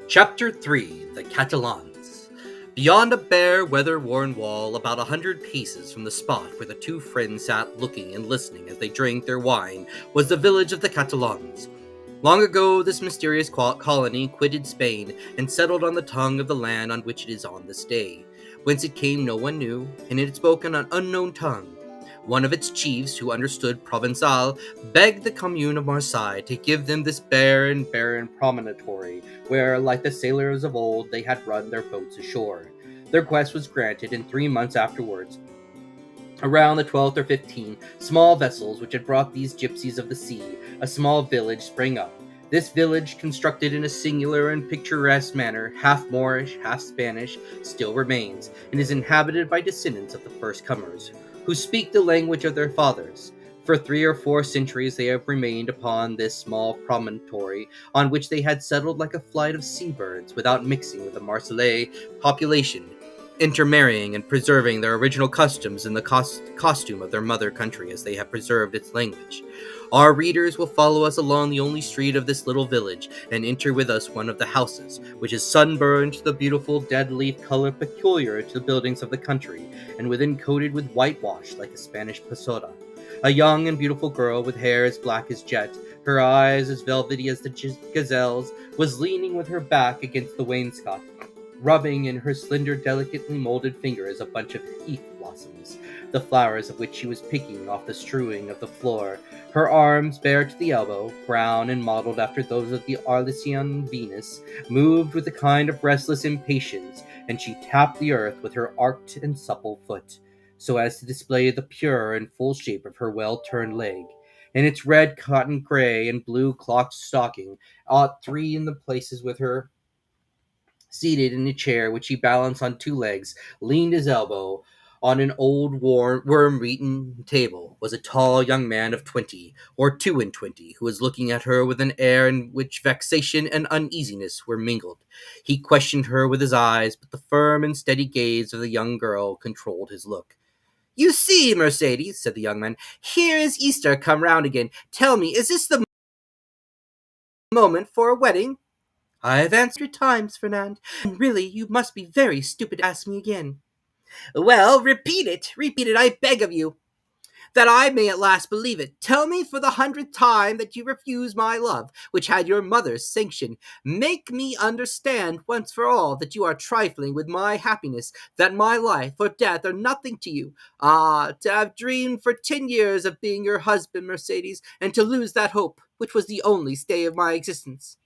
Chapter 3 The Catalans. Beyond a bare, weather-worn wall, about 100 paces from the spot where the two friends sat looking and listening as they drank their wine, was the village of the Catalans. Long ago, this mysterious colony quitted Spain and settled on the tongue of the land on which it is on this day. Whence it came no one knew, and it spoke an unknown tongue. One of its chiefs, who understood Provençal, begged the commune of Marseille to give them this barren promontory, where, like the sailors of old, they had run their boats ashore. Their request was granted, and 3 months afterwards, around the 12th or 15th, small vessels which had brought these gypsies of the sea, a small village sprang up. This village, constructed in a singular and picturesque manner, half Moorish, half Spanish, still remains, and is inhabited by descendants of the first comers, who speak the language of their fathers. For 3 or 4 centuries they have remained upon this small promontory, on which they had settled like a flight of seabirds, without mixing with the Marseillais population, intermarrying and preserving their original customs in the costume of their mother country as they have preserved its language. Our readers will follow us along the only street of this little village, and enter with us one of the houses, which is sunburned to the beautiful dead leaf color peculiar to the buildings of the country, and within coated with whitewash like a Spanish pasoda. A young and beautiful girl, with hair as black as jet, her eyes as velvety as the gazelle's, was leaning with her back against the wainscot, rubbing in her slender, delicately molded fingers a bunch of heath blossoms, the flowers of which she was picking off the strewing of the floor. Her arms, bare to the elbow, brown and modelled after those of the Arlesian Venus, moved with a kind of restless impatience, and she tapped the earth with her arched and supple foot, so as to display the pure and full shape of her well-turned leg. In its red cotton gray and blue clocked stocking, ought 3 in the places with her, seated in a chair which he balanced on 2 legs, leaned his elbow on an old worm-eaten table, was a tall young man of 20, or 2 and 20, who was looking at her with an air in which vexation and uneasiness were mingled. He questioned her with his eyes, but the firm and steady gaze of the young girl controlled his look. "You see, Mercedes," said the young man, "here is Easter come round again. Tell me, is this the moment for a wedding?" "I have answered times, Fernand, and really you must be very stupid to ask me again." "Well, repeat it, I beg of you, that I may at last believe it. Tell me for the 100th time that you refuse my love, which had your mother's sanction. Make me understand once for all that you are trifling with my happiness, that my life or death are nothing to you. Ah, to have dreamed for 10 years of being your husband, Mercedes, and to lose that hope, which was the only stay of my existence."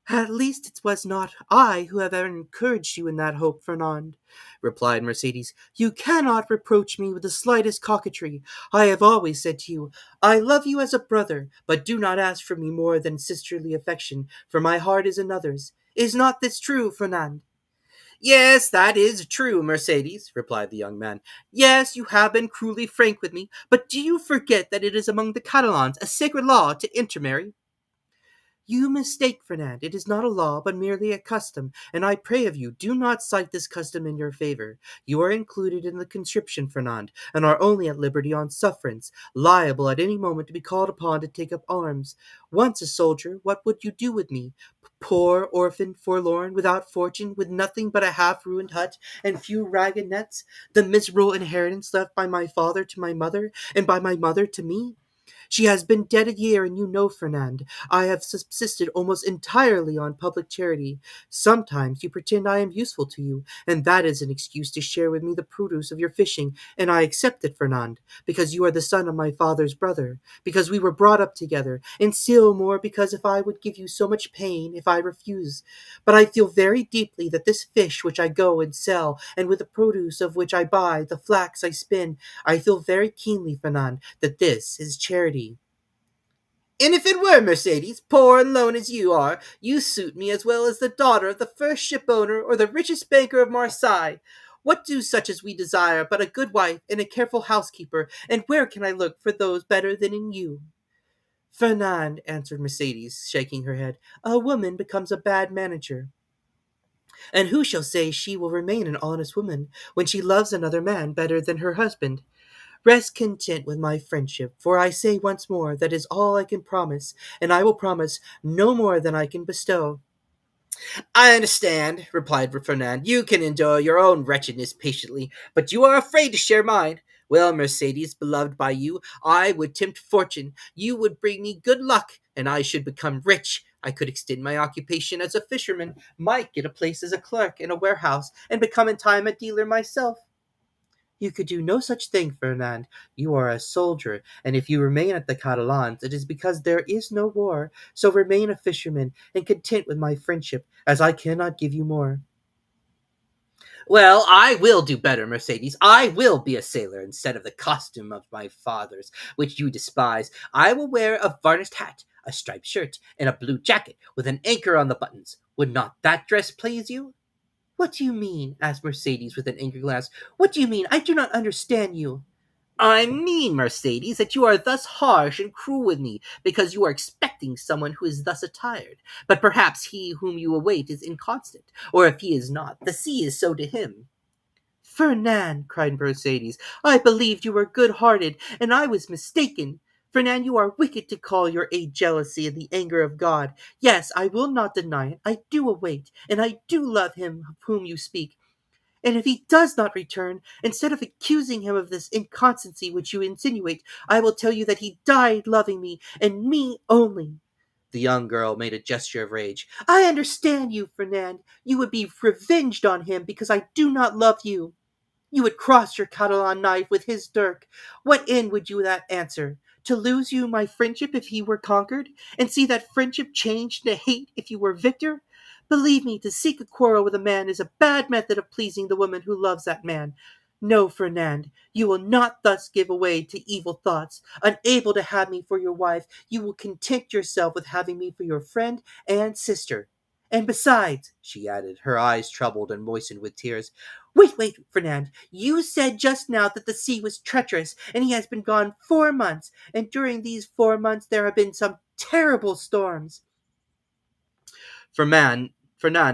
"At least it was not I who have ever encouraged you in that hope, Fernand," replied Mercedes. "You cannot reproach me with the slightest coquetry. I have always said to you, I love you as a brother, but do not ask from me more than sisterly affection, for my heart is another's. Is not this true, Fernand?" "Yes, that is true, Mercedes," replied the young man. "Yes, you have been cruelly frank with me, but do you forget that it is among the Catalans a sacred law to intermarry?" "You mistake, Fernand. It is not a law, but merely a custom, and I pray of you, do not cite this custom in your favor. You are included in the conscription, Fernand, and are only at liberty on sufferance, liable at any moment to be called upon to take up arms. Once a soldier, what would you do with me? Poor, orphan, forlorn, without fortune, with nothing but a half-ruined hut and few ragged nets, the miserable inheritance left by my father to my mother, and by my mother to me? She has been dead a year, and you know, Fernand, I have subsisted almost entirely on public charity. Sometimes you pretend I am useful to you, and that is an excuse to share with me the produce of your fishing, and I accept it, Fernand, because you are the son of my father's brother, because we were brought up together, and still more because if I would give you so much pain if I refuse. But I feel very deeply that this fish which I go and sell, and with the produce of which I buy the flax I spin, I feel very keenly, Fernand, that this is charity." "And if it were, Mercedes, poor and lone as you are, you suit me as well as the daughter of the first ship owner or the richest banker of Marseille. What do such as we desire but a good wife and a careful housekeeper, and where can I look for those better than in you?" "Fernand," answered Mercedes, shaking her head, "a woman becomes a bad manager. And who shall say she will remain an honest woman when she loves another man better than her husband? Rest content with my friendship, for I say once more that is all I can promise, and I will promise no more than I can bestow." I understand, replied Fernand. You can endure your own wretchedness patiently, but you are afraid to share mine. Well, Mercedes, beloved by you, I would tempt fortune. You would bring me good luck, and I should become rich. I could extend my occupation as a fisherman, might get a place as a clerk in a warehouse, and become in time a dealer myself. You could do no such thing, Fernand. You are a soldier, and if you remain at the Catalans, it is because there is no war. So remain a fisherman, and content with my friendship, as I cannot give you more. Well, I will do better, Mercedes. I will be a sailor instead of the costume of my fathers, which you despise. I will wear a varnished hat, a striped shirt, and a blue jacket with an anchor on the buttons. Would not that dress please you? What do you mean? Asked Mercedes with an angry glance. What do you mean? I do not understand you. I mean, Mercedes, that you are thus harsh and cruel with me because you are expecting someone who is thus attired. But perhaps he whom you await is inconstant, or if he is not, the sea is so to him. Fernand, cried Mercedes, I believed you were good-hearted, and I was mistaken. Fernand, you are wicked to call your aid jealousy and the anger of God. Yes, I will not deny it. I do await, and I do love him of whom you speak. And if he does not return, instead of accusing him of this inconstancy which you insinuate, I will tell you that he died loving me, and me only. The young girl made a gesture of rage. I understand you, Fernand. You would be revenged on him because I do not love you. You would cross your Catalan knife with his dirk. What end would you that answer? To lose you my friendship if he were conquered, and see that friendship changed to hate if you were victor? Believe me, to seek a quarrel with a man is a bad method of pleasing the woman who loves that man. No, Fernand, you will not thus give way to evil thoughts. Unable to have me for your wife, you will content yourself with having me for your friend and sister. And besides, she added, her eyes troubled and moistened with tears, wait, Fernand. You said just now that the sea was treacherous, and he has been gone 4 months, and during these 4 months there have been some terrible storms. Fernand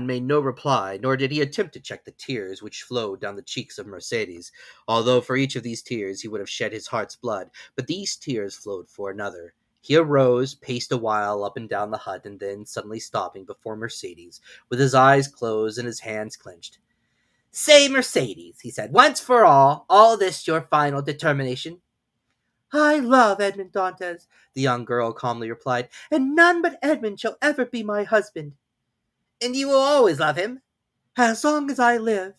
made no reply, nor did he attempt to check the tears which flowed down the cheeks of Mercedes, although for each of these tears he would have shed his heart's blood, but these tears flowed for another. He arose, paced a while up and down the hut, and then, suddenly stopping before Mercedes, with his eyes closed and his hands clenched, Say, Mercedes, he said, once for all this your final determination? I love Edmond Dantès, the young girl calmly replied, and none but Edmond shall ever be my husband. And you will always love him? As long as I live.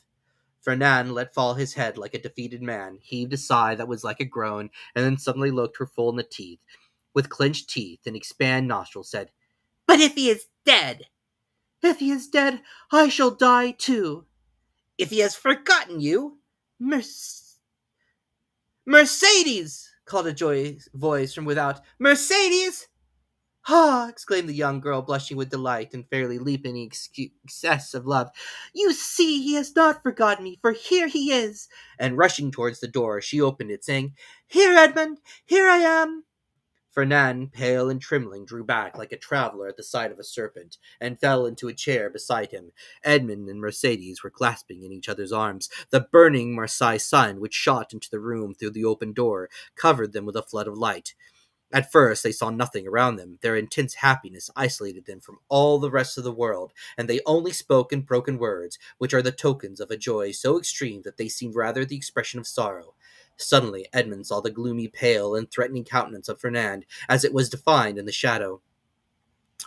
Fernand let fall his head like a defeated man, heaved a sigh that was like a groan, and then suddenly looked her full in the teeth, with clenched teeth and expanded nostrils, said, But if he is dead? If he is dead, I shall die too. If he has forgotten you? Mercedes! Called a joyous voice from without. Mercedes! Ah! Exclaimed the young girl, blushing with delight and fairly leaping in excess of love. You see, he has not forgotten me, for here he is! And rushing towards the door, she opened it, saying, Here, Edmund! Here I am! Fernand, pale and trembling, drew back like a traveler at the sight of a serpent, and fell into a chair beside him. Edmund and Mercedes were clasping in each other's arms. The burning Marseille sun, which shot into the room through the open door, covered them with a flood of light. At first they saw nothing around them. Their intense happiness isolated them from all the rest of the world, and they only spoke in broken words, which are the tokens of a joy so extreme that they seemed rather the expression of sorrow. Suddenly Edmund saw the gloomy, pale, and threatening countenance of Fernand, as it was defined in the shadow.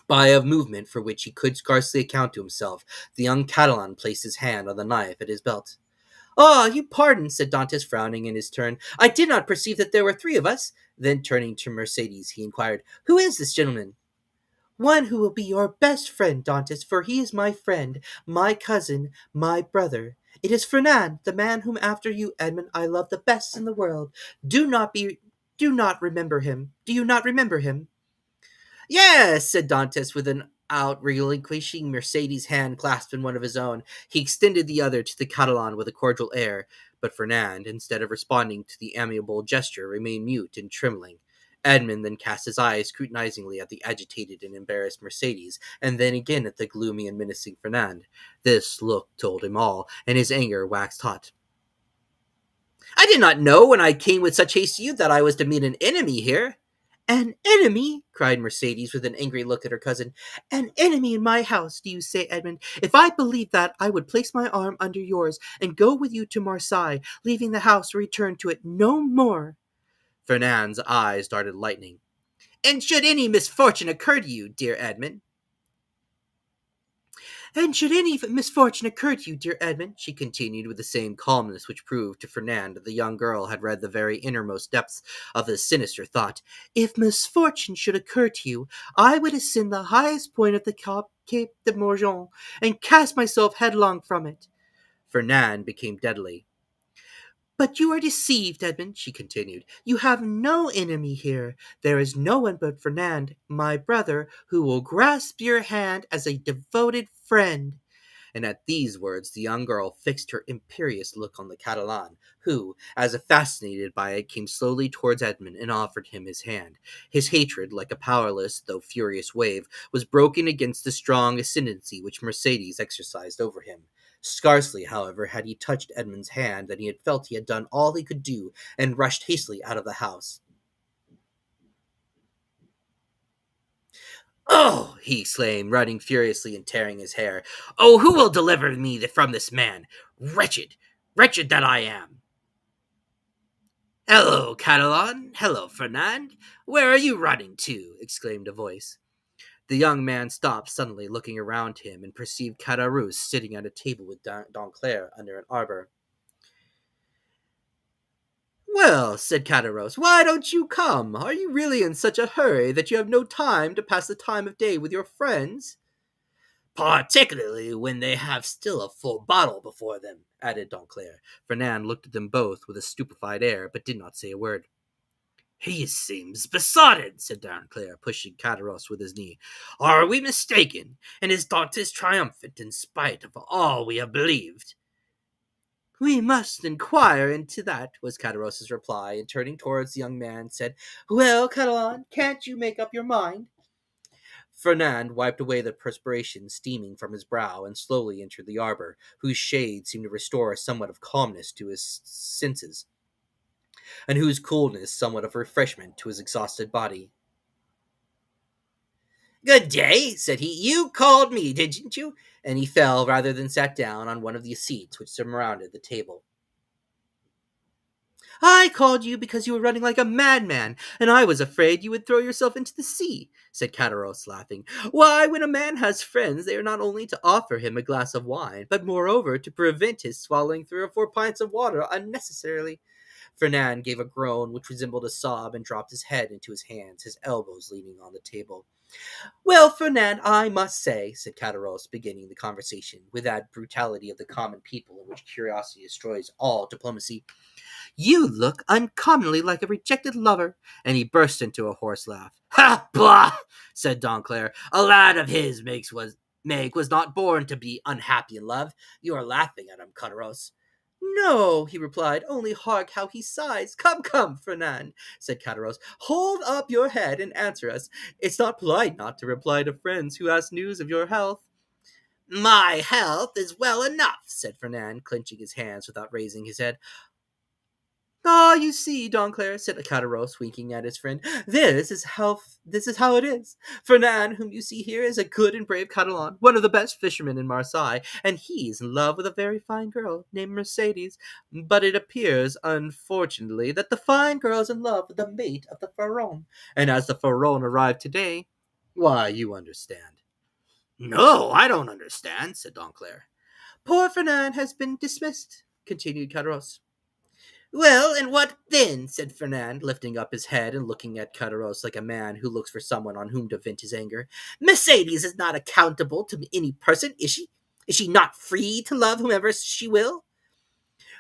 By a movement for which he could scarcely account to himself, the young Catalan placed his hand on the knife at his belt. Ah, you pardon, said Dantès, frowning in his turn. I did not perceive that there were 3 of us. Then turning to Mercedes, he inquired, Who is this gentleman? One who will be your best friend, Dantès, for he is my friend, my cousin, my brother. It is Fernand, the man whom after you, Edmund, I love the best in the world. Do not remember him. Do you not remember him? Yes, said Dantès with an out, relinquishing Mercedes' hand clasped in one of his own. He extended the other to the Catalan with a cordial air, but Fernand, instead of responding to the amiable gesture, remained mute and trembling. Edmund then cast his eyes scrutinizingly at the agitated and embarrassed Mercedes, and then again at the gloomy and menacing Fernand. This look told him all, and his anger waxed hot. I did not know when I came with such haste to you that I was to meet an enemy here. An enemy? Cried Mercedes with an angry look at her cousin. An enemy in my house, do you say, Edmond? If I believed that, I would place my arm under yours and go with you to Marseille, leaving the house to return to it no more. Fernand's eyes darted lightning. And should any misfortune occur to you, dear Edmond, And should any misfortune occur to you, dear Edmund, she continued with the same calmness which proved to Fernand that the young girl had read the very innermost depths of this sinister thought, if misfortune should occur to you, I would ascend the highest point of the Cape de Morgon and cast myself headlong from it. Fernand became deadly. But you are deceived, Edmund, she continued. You have no enemy here. There is no one but Fernand, my brother, who will grasp your hand as a devoted friend. And at these words the young girl fixed her imperious look on the Catalan, who, as if fascinated by it, came slowly towards Edmund and offered him his hand. His hatred, like a powerless though furious wave, was broken against the strong ascendancy which Mercedes exercised over him. Scarcely, however, had he touched Edmund's hand than he had felt he had done all he could do, and rushed hastily out of the house. "Oh!" he exclaimed, running furiously and tearing his hair. "Oh, who will deliver me from this man? Wretched, wretched that I am!" "Hello, Catalan! Hello, Fernand! Where are you running to?" exclaimed a voice. The young man stopped suddenly, looking around him, and perceived Caderousse sitting at a table with Danclair under an arbor. "Well," said Caderousse, "why don't you come? Are you really in such a hurry that you have no time to pass the time of day with your friends?" "Particularly when they have still a full bottle before them," added Danclair. Fernand looked at them both with a stupefied air, but did not say a word. "He seems besotted," said Danclair, pushing Caderousse with his knee. "Are we mistaken? And is Dantès triumphant in spite of all we have believed?" "We must inquire into that," was Caderousse's reply, and turning towards the young man, said, "Well, Catalan, can't you make up your mind?" Fernand wiped away the perspiration steaming from his brow and slowly entered the arbor, whose shade seemed to restore somewhat of calmness to his senses, and whose coolness somewhat of refreshment to his exhausted body. "Good day," said he. "You called me, didn't you?" And he fell rather than sat down on one of the seats which surrounded the table. "I called you because you were running like a madman, and I was afraid you would throw yourself into the sea," said Caderousse, laughing. "Why, when a man has friends, they are not only to offer him a glass of wine, but moreover to prevent his swallowing 3 or 4 pints of water unnecessarily." Fernand gave a groan which resembled a sob and dropped his head into his hands, his elbows leaning on the table. "Well, Fernand, I must say," said Caderousse, beginning the conversation with that brutality of the common people in which curiosity destroys all diplomacy, "you look uncommonly like a rejected lover," and he burst into a hoarse laugh. "Ha, blah!" said Danclair. "A lad of his Meg was not born to be unhappy in love. You are laughing at him, Caderousse." "No," he replied, "only hark how he sighs." "Come, come, Fernand," said Caderousse, "hold up your head and answer us. It's not polite not to reply to friends who ask news of your health." "My health is well enough," said Fernand, clenching his hands without raising his head. "Ah, you see, Danclair," said Caderousse, winking at his friend, this is how it is. Fernand, whom you see here, is a good and brave Catalan, one of the best fishermen in Marseille, and he is in love with a very fine girl named Mercedes. But it appears, unfortunately, that the fine girl is in love with the mate of the Pharaon, and as the Pharaon arrived today, why, you understand." "No, I don't understand," said Danclair. "Poor Fernand has been dismissed," continued Caderousse. "Well, and what then?" said Fernand, lifting up his head and looking at Caderousse like a man who looks for someone on whom to vent his anger. "Mercedes is not accountable to any person, is she? Is she not free to love whomever she will?"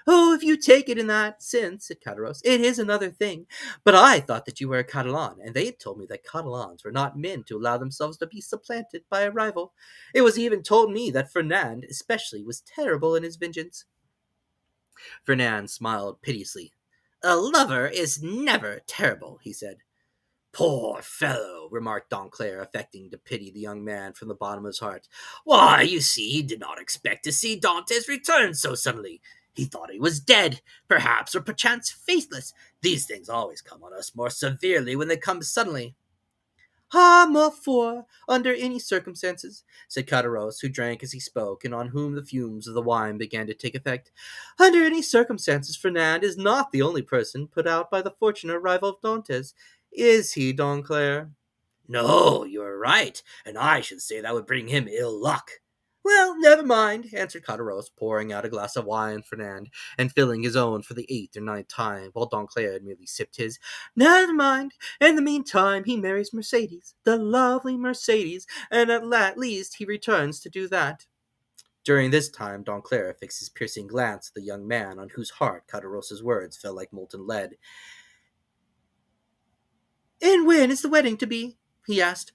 "Oh, if you take it in that sense," said Caderousse, "it is another thing. But I thought that you were a Catalan, and they told me that Catalans were not men to allow themselves to be supplanted by a rival. It was even told me that Fernand, especially, was terrible in his vengeance." Fernand smiled piteously. "A lover is never terrible," he said. "Poor fellow," remarked Danclair, affecting to pity the young man from the bottom of his heart. "Why, you see, he did not expect to see Dantès return so suddenly. He thought he was dead, perhaps, or perchance faithless. These things always come on us more severely when they come suddenly. Ah, ma foi, under any circumstances, said Caderousse, who drank as he spoke, and on whom the fumes of the wine began to take effect. Under any circumstances, Fernand is not the only person put out by the fortunate arrival of Dantès. Is he, Donclair? No, you are right, and I should say that would bring him ill luck. Well, never mind, answered Caderousse, pouring out a glass of wine for Fernand, and filling his own for the 8th or 9th time, while Donclair had merely sipped his. Never mind. In the meantime, he marries Mercédès, the lovely Mercédès, and at least he returns to do that. During this time, Donclair fixed his piercing glance at the young man, on whose heart Caderosse's words fell like molten lead. And when is the wedding to be? He asked.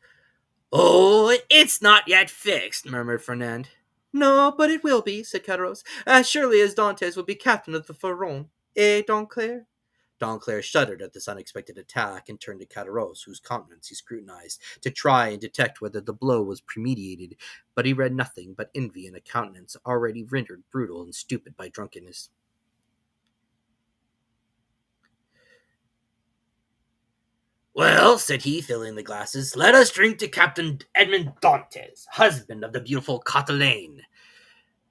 Oh, it's not yet fixed, murmured Fernand. No, but it will be, said Caderousse, as surely as Dantès will be captain of the Pharaon. Eh, Donclair? Donclair shuddered at this unexpected attack and turned to Caderousse, whose countenance he scrutinized, to try and detect whether the blow was premeditated, but he read nothing but envy in a countenance already rendered brutal and stupid by drunkenness. Well, said he, filling the glasses, let us drink to Captain Edmond Dantès, husband of the beautiful Catalane.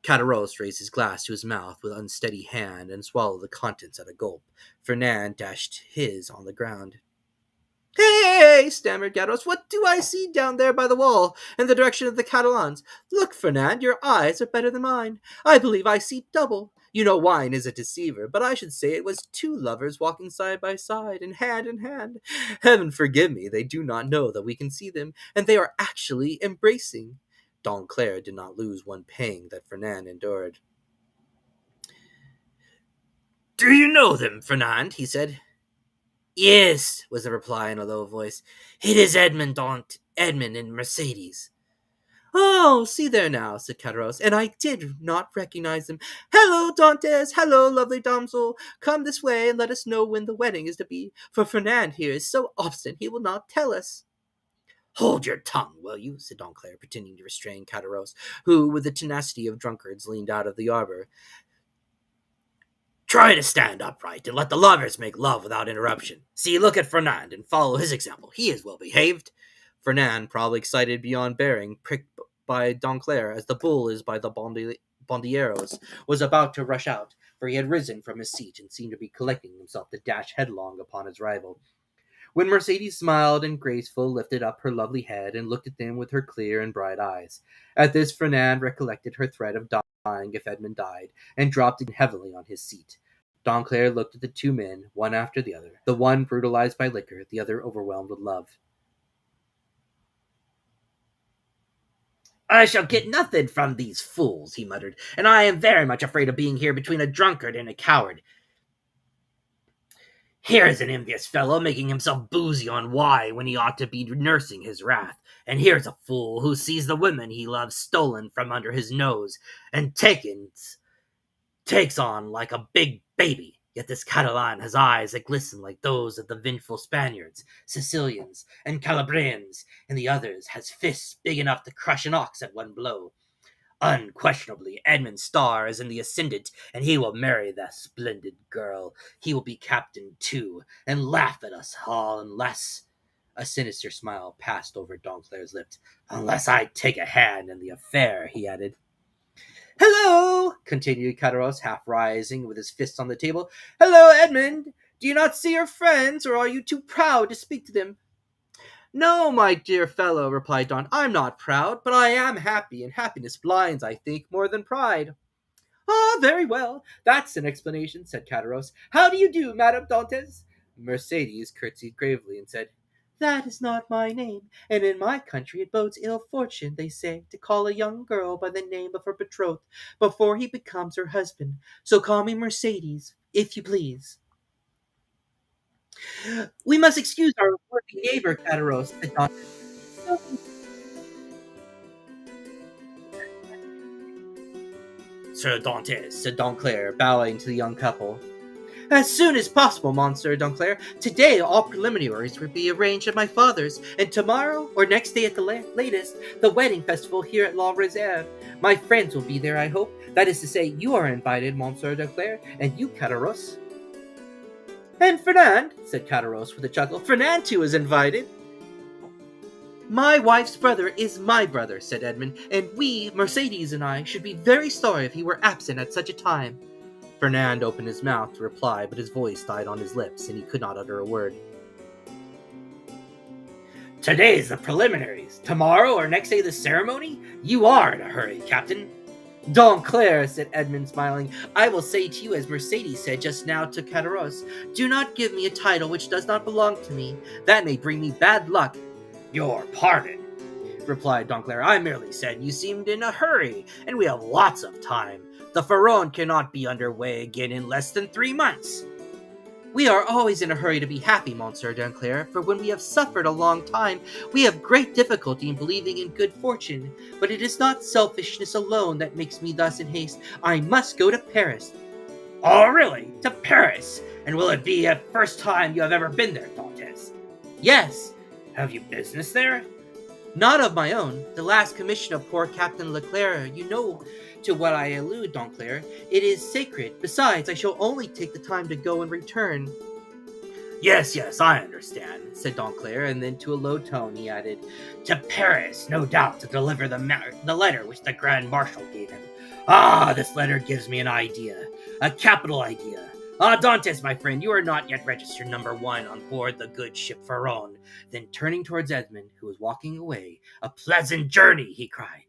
Caderousse raised his glass to his mouth with unsteady hand and swallowed the contents at a gulp. Fernand dashed his on the ground. Hey, stammered Caderousse, what do I see down there by the wall, in the direction of the Catalans? Look, Fernand, your eyes are better than mine. I believe I see double. You know wine is a deceiver, but I should say it was two lovers walking side by side and hand in hand. Heaven forgive me, they do not know that we can see them, and they are actually embracing. Donclair did not lose one pang that Fernand endured. Do you know them, Fernand? He said. Yes, was the reply in a low voice. It is Edmond and Mercédès. Oh, see there now, said Caderousse, and I did not recognize them. Hello, Dantès, hello, lovely damsel. Come this way, and let us know when the wedding is to be, for Fernand here is so obstinate he will not tell us. Hold your tongue, will you? Said Donclair, pretending to restrain Caderousse, who, with the tenacity of drunkards, leaned out of the arbor. Try to stand upright and let the lovers make love without interruption. See, look at Fernand and follow his example. He is well behaved. Fernand, probably excited beyond bearing, pricked by Donclair as the bull is by the bondieros, was about to rush out, for he had risen from his seat and seemed to be collecting himself to dash headlong upon his rival. When Mercédès smiled and graceful, lifted up her lovely head and looked at them with her clear and bright eyes. At this Fernand recollected her threat of dying if Edmond died, and dropped in heavily on his seat. Donclair looked at the two men, one after the other, the one brutalized by liquor, the other overwhelmed with love. I shall get nothing from these fools, he muttered, and I am very much afraid of being here between a drunkard and a coward. Here's an envious fellow making himself boozy on wine when he ought to be nursing his wrath, and here's a fool who sees the women he loves stolen from under his nose and takes on like a big baby. Yet this Catalan has eyes that glisten like those of the vengeful Spaniards, Sicilians, and Calabrians, and the others has fists big enough to crush an ox at one blow. Unquestionably, Edmund's star is in the ascendant, and he will marry that splendid girl. He will be captain, too, and laugh at us all unless... A sinister smile passed over Donclair's lips. Unless I take a hand in the affair, he added. Hello, continued Caderousse, half rising with his fists on the table. Hello, Edmond. Do you not see your friends, or are you too proud to speak to them? No, my dear fellow, replied Don, I'm not proud, but I am happy, and happiness blinds, I think, more than pride. Ah, very well. That's an explanation, said Caderousse. How do you do, Madame Dantès? Mercédès curtsied gravely and said, That is not my name, and in my country it bodes ill fortune, they say, to call a young girl by the name of her betrothed before he becomes her husband. So call me Mercédès, if you please. We must excuse our worthy neighbor, Caderousse, said Dantès. Sir Dantès, said Donclair, bowing to the young couple. As soon as possible, Monsieur Danclair. Today, all preliminaries will be arranged at my father's, and tomorrow, or next day at the latest, the wedding festival here at La Réserve. My friends will be there, I hope. That is to say, you are invited, Monsieur Danclair, and you, Caderousse. And Fernand, said Caderousse with a chuckle. Fernand, too, is invited. My wife's brother is my brother, said Edmond, and we, Mercedes and I, should be very sorry if he were absent at such a time. Fernand opened his mouth to reply, but his voice died on his lips, and he could not utter a word. Today's the preliminaries. Tomorrow or next day the ceremony? You are in a hurry, Captain. Danclair, said Edmond, smiling, I will say to you as Mercedes said just now to Caderousse, do not give me a title which does not belong to me. That may bring me bad luck. Your pardon, replied Danclair. I merely said you seemed in a hurry, and we have lots of time. The Pharaon cannot be underway again in less than 3 months. We are always in a hurry to be happy, Monsieur Danclair, for when we have suffered a long time, we have great difficulty in believing in good fortune. But it is not selfishness alone that makes me thus in haste. I must go to Paris. Oh, really? To Paris? And will it be the first time you have ever been there, Dantès? Yes. Have you business there? Not of my own. The last commission of poor Captain Leclerc, you know to what I allude, Danclair. It is sacred. Besides, I shall only take the time to go and return. Yes, I understand, said Danclair, and then to a low tone he added, to Paris, no doubt, to deliver the letter which the Grand Marshal gave him. Ah, this letter gives me an idea. A capital idea. Ah, Dantès, my friend, you are not yet registered number 1 on board the good ship Pharaon. Then turning towards Edmond, who was walking away, a pleasant journey, he cried.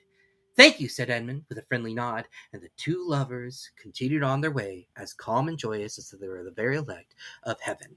Thank you, said Edmond, with a friendly nod, and the two lovers continued on their way, as calm and joyous as if they were the very elect of heaven.